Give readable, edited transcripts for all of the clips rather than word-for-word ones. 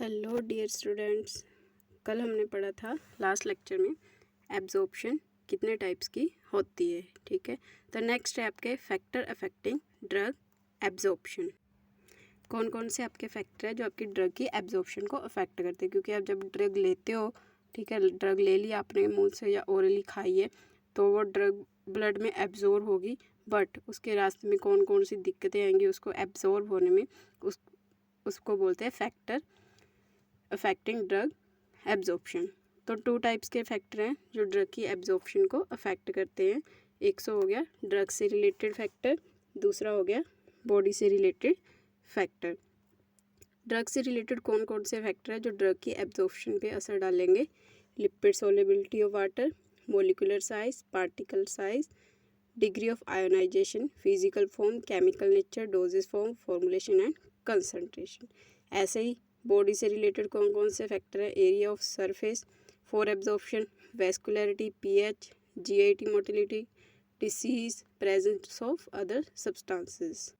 Hello dear students, कल हमने पढ़ा था लास्ट लेक्चर में एब्जॉर्प्शन कितने टाइप्स की होती है। ठीक है, तो नेक्स्ट है आपके फैक्टर अफेक्टिंग ड्रग एब्जॉर्प्शन। कौन कौन से आपके फैक्टर है जो आपकी ड्रग की एब्जॉर्प्शन को अफेक्ट करते हैं, क्योंकि आप जब ड्रग लेते हो, ठीक है, ड्रग ले लिया आपने मुंह से या ओरली खाई है, तो वो ड्रग ब्लड में एब्जॉर्ब होगी, बट उसके रास्ते में कौन कौन सी दिक्कतें आएंगी उसको एब्जॉर्ब होने में, उसको बोलते हैं फैक्टर अफेक्टिंग ड्रग एब्जॉर्प्शन। तो 2 टाइप्स के फैक्टर हैं जो ड्रग की एब्जॉर्प्शन को अफेक्ट करते हैं। एक सो हो गया ड्रग से रिलेटेड फैक्टर, दूसरा हो गया बॉडी से रिलेटेड फैक्टर। ड्रग से रिलेटेड कौन कौन से फैक्टर है जो ड्रग की एब्जॉर्प्शन पे असर डालेंगे? Lipid solubility of water, molecular size, particle size, degree of ionisation, physical form, chemical nature, doses form, formulation and concentration. ऐसे ही बॉडी से रिलेटेड कौन कौन से फैक्टर है? Area of surface for absorption, vascularity, pH, GIT motility, disease, presence of other substances.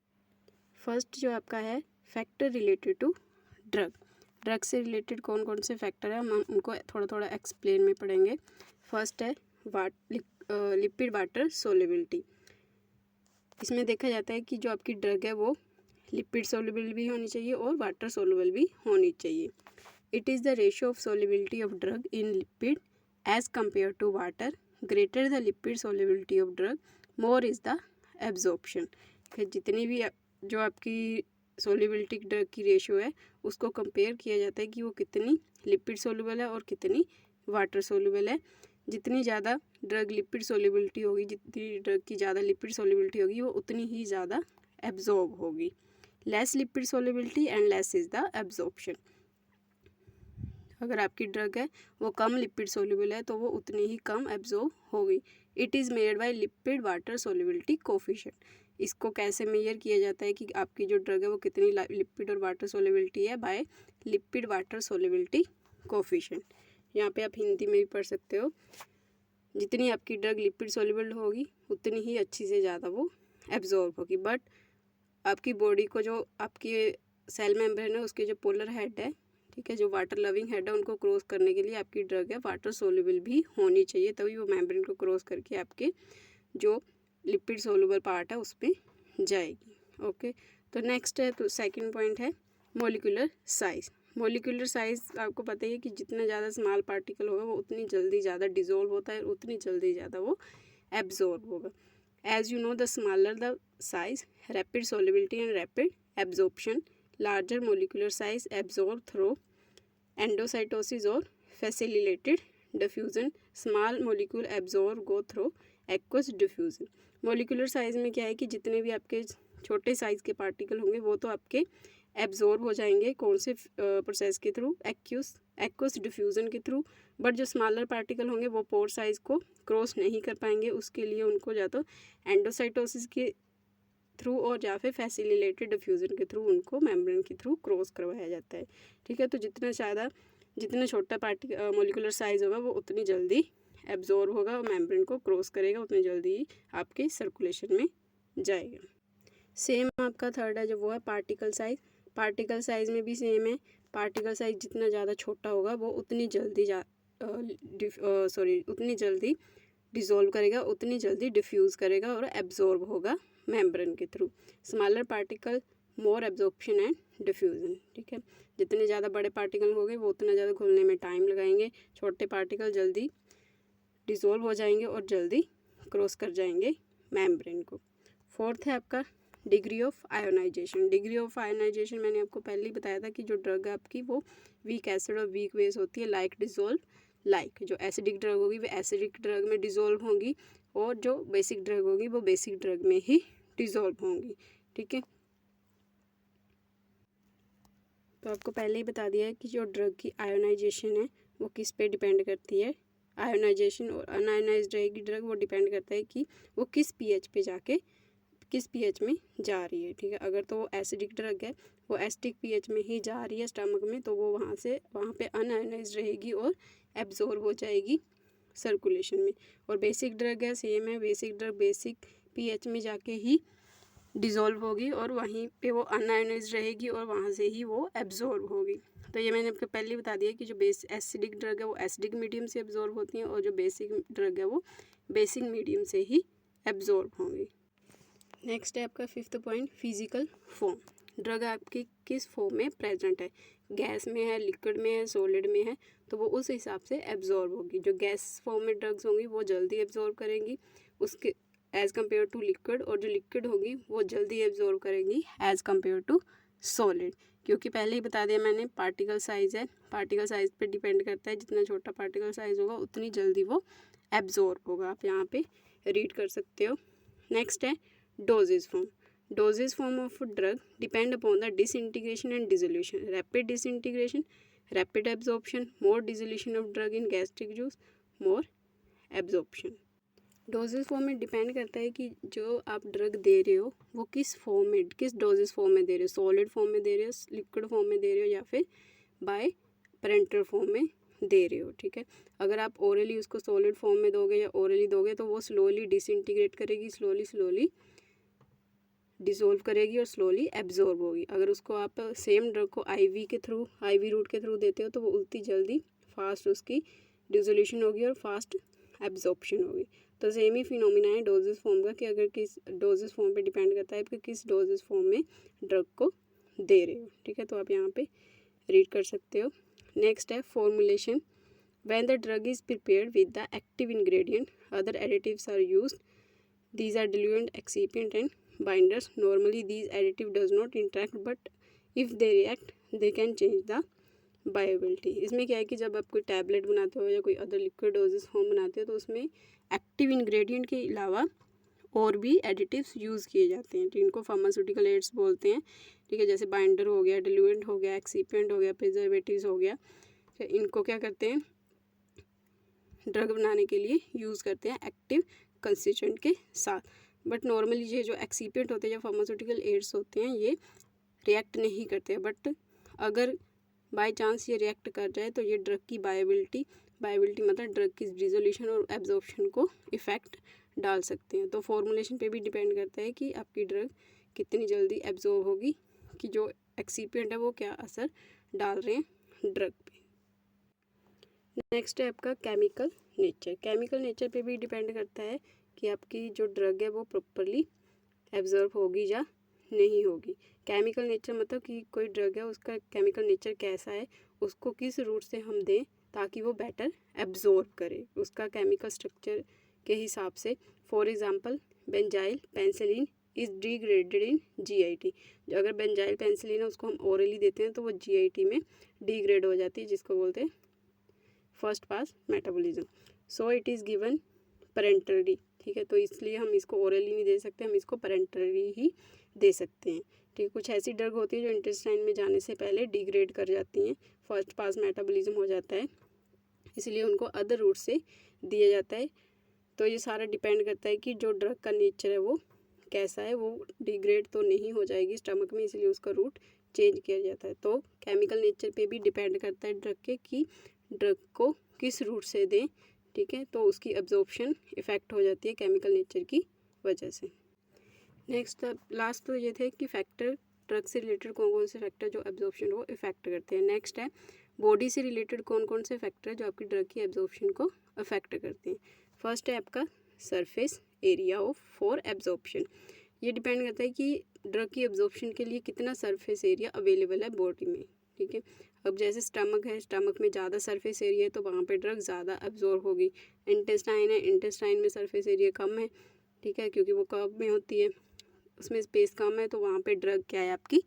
First जो आपका है factor related to drug. Drug से रिलेटेड कौन कौन से फैक्टर है हम उनको थोड़ा थोड़ा एक्सप्लेन में पढ़ेंगे। फर्स्ट है लिपिड वाटर सोलेबिलिटी। इसमें देखा जाता है कि जो आपकी ड्रग है वो लिपिड सोल्यूबल भी होनी चाहिए और वाटर सोल्यूबल भी होनी चाहिए। It is the ratio of solubility of drug in lipid as compare to water. Greater the lipid solubility of drug more is the absorption. जितनी भी जो आपकी सोल्यूबिलिटी ड्रग की रेशियो है उसको कंपेयर किया जाता है कि वो कितनी लिपिड सोल्यूबल है और कितनी वाटर सोल्यूबल है। जितनी ज़्यादा ड्रग लिपिड सोल्यूबिलिटी होगी, जितनी ड्रग की ज़्यादा लिपिड सोल्यूबिलिटी होगी, वो उतनी ही ज़्यादा एब्जॉर्ब होगी। Less lipid solubility and less is the absorption. अगर आपकी ड्रग है वो कम लिपिड सोल्यूबल है तो वो उतनी ही कम एब्जॉर्ब होगी। It is made by lipid water solubility coefficient. इसको कैसे मेजर किया जाता है कि आपकी जो ड्रग है वो कितनी लिपिड और वाटर सोल्यूबिलिटी है? By lipid water solubility coefficient. यहाँ पे आप हिंदी में भी पढ़ सकते हो, जितनी आपकी ड्रग लिपिड सोल्यूबल होगी उतनी ही अच्छी से ज़्यादा वो एब्जॉर्ब होगी। बट आपकी बॉडी को जो आपके सेल मेम्ब्रेन है उसके जो पोलर हेड है, ठीक है, जो वाटर लविंग हेड है, उनको क्रॉस करने के लिए आपकी ड्रग है वाटर सोल्यूबल भी होनी चाहिए, तभी वो मेम्ब्रेन को क्रॉस करके आपके जो लिपिड सोल्यूबल पार्ट है उस पर जाएगी। ओके, तो नेक्स्ट है, तो सेकंड पॉइंट है मोलिकुलर साइज। मोलिकुलर साइज आपको पता ही है कि जितना ज़्यादा स्मॉल पार्टिकल होगा वो उतनी जल्दी ज़्यादा डिजोल्व होता है, उतनी जल्दी ज़्यादा वो एब्जॉर्ब होगा। As you know, the smaller the size, rapid solubility and rapid absorption. Larger molecular size absorb through endocytosis or facilitated diffusion. Small molecule absorb go through aqueous diffusion. Molecular size में क्या है कि जितने भी आपके छोटे size के particle होंगे वो तो आपके एब्जॉर्ब हो जाएंगे, कौन से प्रोसेस के थ्रू? एक्वस डिफ्यूज़न के थ्रू। बट जो स्मॉलर पार्टिकल होंगे वो पोर साइज़ को क्रॉस नहीं कर पाएंगे, उसके लिए उनको या तो एंडोसाइटोसिस के थ्रू और या फिर फैसिलिटेटेड डिफ्यूज़न के थ्रू उनको मेम्ब्रेन के थ्रू क्रॉस करवाया जाता है। ठीक है, तो जितना छोटा मोलिकुलर साइज़ होगा वो उतनी जल्दी एब्जॉर्ब होगा और मेम्ब्रेन को क्रॉस करेगा, उतनी जल्दी आपके सर्कुलेशन में जाएगा। सेम आपका थर्ड है जो वो है पार्टिकल साइज़। पार्टिकल साइज़ में भी सेम है, पार्टिकल साइज़ जितना ज़्यादा छोटा होगा वो उतनी जल्दी डिज़ोल्व करेगा, उतनी जल्दी डिफ्यूज़ करेगा और एब्जॉर्ब होगा मेम्ब्रेन के through. Smaller particle more absorption and diffusion. ठीक है, जितने ज़्यादा बड़े पार्टिकल होंगे वो उतना ज़्यादा घुलने में टाइम लगाएंगे, छोटे पार्टिकल जल्दी डिज़ोल्व हो जाएंगे और जल्दी क्रॉस कर जाएंगे मेम्ब्रेन को। फोर्थ है आपका degree of ionisation. Degree of ionisation मैंने आपको पहले ही बताया था कि जो ड्रग है आपकी वो वीक एसिड और वीक बेस होती है, लाइक डिज़ोल्व लाइक। जो एसिडिक ड्रग होगी वो एसिडिक ड्रग में डिज़ोल्व होंगी और जो बेसिक ड्रग होगी वो बेसिक ड्रग में ही डिज़ोल्व होंगी। ठीक है, तो आपको पहले ही बता दिया है कि जो ड्रग की आयोनाइजेशन है वो किस पे डिपेंड करती है। आयोनाइजेशन और अनआयोनाइज्ड रहेगी ड्रग, वो डिपेंड करता है कि वो किस पीएच पे जाके किस पीएच में जा रही है। ठीक है, अगर तो वो एसिडिक ड्रग है वो एसिडिक पीएच में ही जा रही है स्टमक में, तो वो वहाँ पे अनआयोनाइज्ड रहेगी और एब्जॉर्ब हो जाएगी सर्कुलेशन में। और बेसिक ड्रग है सेम है, बेसिक ड्रग बेसिक पीएच में जाके ही डिज़ोल्व होगी और वहीं पे वो अनआयनाइज्ड रहेगी और वहाँ से ही वो एब्जॉर्ब होगी। तो ये मैंने आपको पहले ही बता दिया कि जो एसिडिक ड्रग है वो एसिडिक मीडियम से एब्जॉर्ब होती हैं और जो बेसिक ड्रग है वो बेसिक मीडियम से ही एब्जॉर्ब होंगी। नेक्स्ट है आपका 5th point, physical form. Drug आपकी किस फॉर्म में प्रेजेंट है, गैस में है, लिक्विड में है, सॉलिड में है, तो वो उस हिसाब से एब्जॉर्ब होगी। जो गैस फॉर्म में ड्रग्स होंगी वो जल्दी एब्जॉर्ब करेंगी उसके एज़ कम्पेयर टू लिक्विड, और जो लिक्विड होगी वो जल्दी एब्जॉर्ब करेंगी एज़ कम्पेयर टू सॉलिड। क्योंकि पहले ही बता दिया मैंने, पार्टिकल साइज़ है, पार्टिकल साइज़ पे डिपेंड करता है, जितना छोटा पार्टिकल साइज़ होगा उतनी जल्दी वो एब्जॉर्ब होगा। आप यहाँ पे रीड कर सकते हो। नेक्स्ट है dosage form. Dosage form of a drug depend upon the disintegration and dissolution. Rapid disintegration, rapid absorption, more dissolution of drug in gastric juice, more absorption. Doses form में depend करता है कि जो आप ड्रग दे रहे हो वो किस फॉर्म में, किस डोजेज फॉर्म में दे रहे हो, सॉलिड फॉर्म में दे रहे हो, लिक्विड फॉर्म में दे रहे हो या फिर बाय पेरेंटल फॉर्म में दे रहे हो। ठीक है, अगर आप ओरली उसको सॉलिड फॉर्म में दोगे या ओरली दोगे तो वो स्लोली डिसइंटीग्रेट करेगी, स्लोली डिसोल्व करेगी और स्लोली एब्जॉर्ब होगी। अगर उसको आप सेम ड्रग को आईवी रूट के थ्रू देते हो तो वो उतनी जल्दी फास्ट उसकी डिसोल्यूशन होगी और फास्ट एब्जॉर्प्शन होगी। तो सेम ही फिनोमिना है डोजेस फॉर्म का, कि अगर किस डोजेस फॉर्म पे डिपेंड करता है कि किस डोजेस फॉर्म में ड्रग को दे रहे हो। ठीक है, तो आप यहाँ पे रीड कर सकते हो। नेक्स्ट है formulation. When the drug is prepared with the active ingredient, other additives are used, these are diluent, excipient and binders. Normally these additive does not interact, but if they react they can change the बायोबिलिटी। इसमें क्या है कि जब आप कोई tablet बनाते हो या कोई अदर लिक्विड डोजेस फॉर्म बनाते हो तो उसमें एक्टिव इंग्रेडिएंट के अलावा और भी एडिटिव्स यूज़ किए जाते हैं, जिनको फार्मास्यूटिकल एड्स बोलते हैं। ठीक है, जैसे बाइंडर हो गया, डिल्यूएंट हो गया, एक्सीपिएंट हो गया, प्रिजर्वेटिव्स हो गया। तो इनको क्या करते हैं, ड्रग बनाने के लिए यूज़ करते हैं एक्टिव कंस्टिट्यूएंट के साथ। बट नॉर्मली ये जो एक्सीपिएंट होते हैं या फार्मास्यूटिकल एड्स होते हैं ये रिएक्ट नहीं करते हैं, बट अगर बाय चांस ये रिएक्ट कर जाए तो ये ड्रग की बायोबिलिटी मतलब ड्रग की डिसोल्यूशन और एब्जॉर्प्शन को इफ़ेक्ट डाल सकते हैं। तो फॉर्मुलेशन पे भी डिपेंड करता है कि आपकी ड्रग कितनी जल्दी एब्जॉर्ब होगी, कि जो एक्सीपिएंट है वो क्या असर डाल रहे हैं ड्रग पे। नेक्स्ट है आपका केमिकल नेचर। केमिकल नेचर पे भी डिपेंड करता है कि आपकी जो ड्रग है वो प्रॉपरली एब्जॉर्ब होगी या नहीं होगी। केमिकल नेचर मतलब कि कोई ड्रग है उसका केमिकल नेचर कैसा है, उसको किस रूट से हम दें ताकि वो बेटर एब्जॉर्ब करे, उसका केमिकल स्ट्रक्चर के हिसाब से। For example benzyl penicillin is degraded in GIT. अगर बेंजाइल पेंसिलिन है उसको हम ओरली देते हैं तो वो जीआईटी में डिग्रेड हो जाती है, जिसको बोलते हैं first pass metabolism. So it is given parenterally. ठीक है, तो इसलिए हम इसको ओरली नहीं दे सकते, हम इसको पेरेंटली ही दे सकते हैं। ठीक है, कुछ ऐसी ड्रग होती है जो इंटेस्टाइन में जाने से पहले डिग्रेड कर जाती हैं, फर्स्ट पास मेटाबॉलिज्म हो जाता है, इसलिए उनको अदर रूट से दिया जाता है। तो ये सारा डिपेंड करता है कि जो ड्रग का नेचर है वो कैसा है, वो डिग्रेड तो नहीं हो जाएगी स्टमक में, इसलिए उसका रूट चेंज किया जाता है। तो केमिकल नेचर पे भी डिपेंड करता है ड्रग के कि ड्रग को किस रूट से दें। ठीक है, तो उसकी एब्जॉर्प्शन इफ़ेक्ट हो जाती है केमिकल नेचर की वजह से। नेक्स्ट लास्ट तो ये थे कि फैक्टर, ड्रग से रिलेटेड कौन कौन से फैक्टर जो एब्जॉर्प्शन को इफ़ेक्ट करते हैं। नेक्स्ट है बॉडी से रिलेटेड कौन कौन से फैक्टर जो आपकी ड्रग की एब्जॉर्प्शन को अफेक्ट करते हैं। फर्स्ट है आपका surface area of for absorption. ये डिपेंड करता है कि ड्रग की एब्जॉर्प्शन के लिए कितना सरफेस एरिया अवेलेबल है बॉडी में। ठीक है, अब जैसे स्टमक है, स्टमक में ज़्यादा सरफेस एरिया है तो वहाँ पे ड्रग ज़्यादा एब्जॉर्ब होगी। इंटेस्टाइन है, इंटेस्टाइन में सरफेस एरिया कम है। ठीक है, क्योंकि वो कर्व में होती है, उसमें स्पेस कम है, तो वहाँ पे ड्रग क्या है आपकी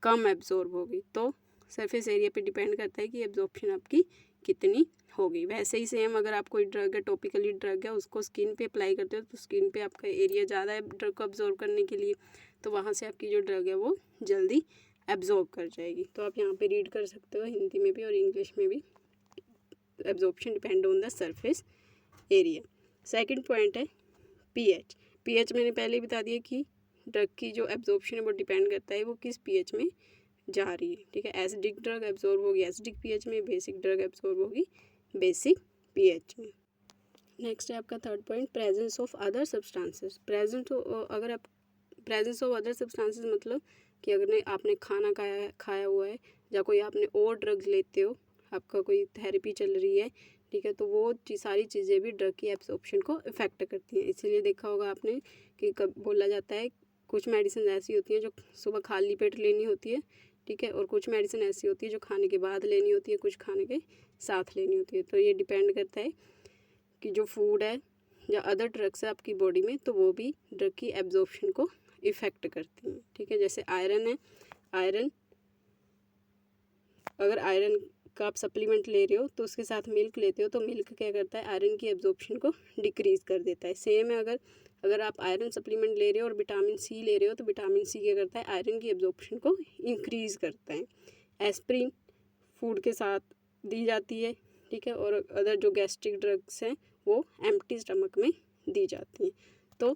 कम एब्जॉर्ब होगी। तो सरफेस एरिया पे डिपेंड करता है कि एब्जॉर्प्शन आपकी कितनी होगी। वैसे ही सेम अगर आप कोई ड्रग है, टॉपिकली ड्रग है, उसको स्किन पे अप्लाई करते हो तो स्किन पे आपका एरिया ज़्यादा है ड्रग को एब्जॉर्ब करने के लिए, तो वहाँ से आपकी जो ड्रग है वो जल्दी एब्जॉर्ब कर जाएगी। तो आप यहाँ पे रीड कर सकते हो हिंदी में भी और इंग्लिश में भी, absorption depend on the surface area. Second point है पीएच। पीएच मैंने पहले ही बता दिया कि ड्रग की जो एब्जॉर्प्शन है वो डिपेंड करता है वो किस पीएच में जा रही है। ठीक है, एसिडिक ड्रग एब्जॉर्ब होगी एसिडिक पीएच में, बेसिक ड्रग एब्जॉर्ब होगी बेसिक पीएच में। नेक्स्ट है आपका third point presence of other substances. Presence अगर आप प्रेजेंस ऑफ अदर सब्सटेंसेस मतलब कि अगर आपने खाना खाया हुआ है या कोई आपने और ड्रग्स लेते हो, आपका कोई थेरेपी चल रही है, ठीक है, तो वो सारी चीज़ें भी ड्रग की एब्जॉर्प्शन को इफ़ेक्ट करती हैं। इसीलिए देखा होगा आपने कि कब बोला जाता है कुछ मेडिसिन ऐसी होती हैं जो सुबह खाली पेट लेनी होती है, ठीक है, और कुछ मेडिसिन ऐसी होती है जो खाने के बाद लेनी होती है, कुछ खाने के साथ लेनी होती है। तो ये डिपेंड करता है कि जो फूड है या अदर ड्रग्स है आपकी बॉडी में, तो वो भी ड्रग की एब्जॉर्प्शन को इफ़ेक्ट करती हैं, ठीक है। जैसे आयरन है, आयरन अगर आयरन का आप सप्लीमेंट ले रहे हो तो उसके साथ मिल्क लेते हो, तो मिल्क क्या करता है, आयरन की एब्जॉर्प्शन को डिक्रीज़ कर देता है। सेम है, अगर आप आयरन सप्लीमेंट ले रहे हो और विटामिन सी ले रहे हो, तो विटामिन सी क्या करता है, आयरन की एब्जॉर्प्शन को इंक्रीज़ करता है। एस्प्रिन फूड के साथ दी जाती है, ठीक है, और अदर जो गैस्ट्रिक ड्रग्स हैं वो एम्प्टी स्टमक में दी जाती हैं। तो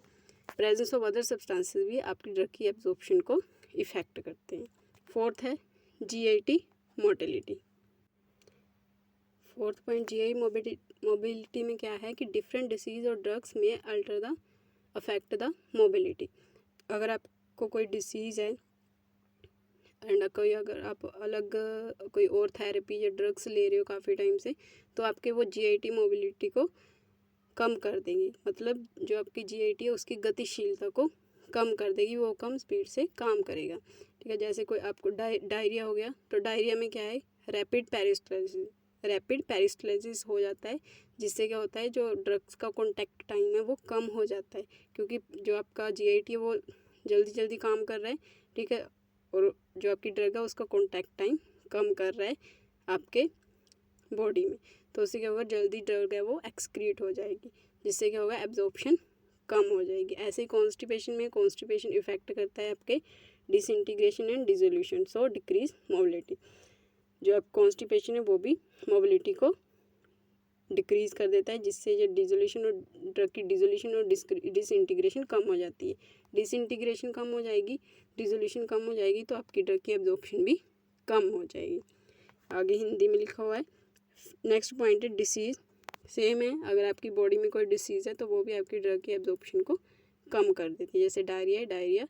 प्रेजेंस ऑफ अदर सब्सटेंसेस भी आपकी ड्रग की एब्जॉर्प्शन को इफ़ेक्ट करते हैं। फोर्थ है GIT motility. Fourth point GI mobility में क्या है कि डिफरेंट डिसीज़ और ड्रग्स में alter the affect the mobility. अगर आपको कोई डिसीज़ है एंड कोई अगर आप अलग कोई और थेरेपी या ड्रग्स ले रहे हो काफ़ी टाइम से, तो आपके वो GIT मोबिलिटी को कम कर देंगी। मतलब जो आपकी GIT है उसकी गतिशीलता को कम कर देगी, वो कम स्पीड से काम करेगा, ठीक है। जैसे कोई आपको डायरिया हो गया, तो डायरिया में क्या है, रैपिड पेरिस्टलाइसिस हो जाता है, जिससे क्या होता है, जो ड्रग्स का कॉन्टैक्ट टाइम है वो कम हो जाता है, क्योंकि जो आपका GIT है वो जल्दी जल्दी काम कर रहा है, ठीक है, और जो आपकी ड्रग है उसका कॉन्टैक्ट टाइम कम कर रहा है आपके बॉडी में। तो उससे क्या होगा, जल्दी ड्रग है वो एक्सक्रीट हो जाएगी, जिससे क्या होगा, एब्जॉर्प्शन कम हो जाएगी। ऐसे ही कॉन्स्टिपेशन में कॉन्स्टिपेशन इफेक्ट करता है आपके disintegration and dissolution, so decrease mobility. जो आप कॉन्स्टिपेशन है वो भी मोबिलिटी को डिक्रीज़ कर देता है, जिससे जो डिसोल्यूशन और ड्रग की डिसोल्यूशन और डिसइंटीग्रेशन कम हो जाती है। डिसइंटीग्रेशन कम हो जाएगी, डिसोल्यूशन कम हो जाएगी, तो आपकी ड्रग की एब्जॉर्प्शन भी कम हो जाएगी। आगे हिंदी में लिखा हुआ है। नेक्स्ट पॉइंट है डिसीज़। सेम है, अगर आपकी बॉडी में कोई डिसीज़ है तो वो भी आपकी ड्रग की एब्जॉर्प्शन को कम कर देती है। जैसे डायरिया है, diarrhoea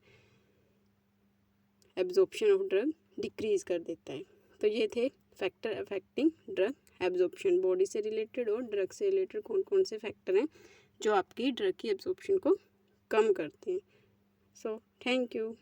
absorption of drug decrease कर देता है। तो ये थे factor affecting drug absorption. Body से रिलेटेड और ड्रग से रिलेटेड कौन कौन से फैक्टर हैं जो आपकी ड्रग की एब्जॉर्प्शन को कम करते हैं। So thank you.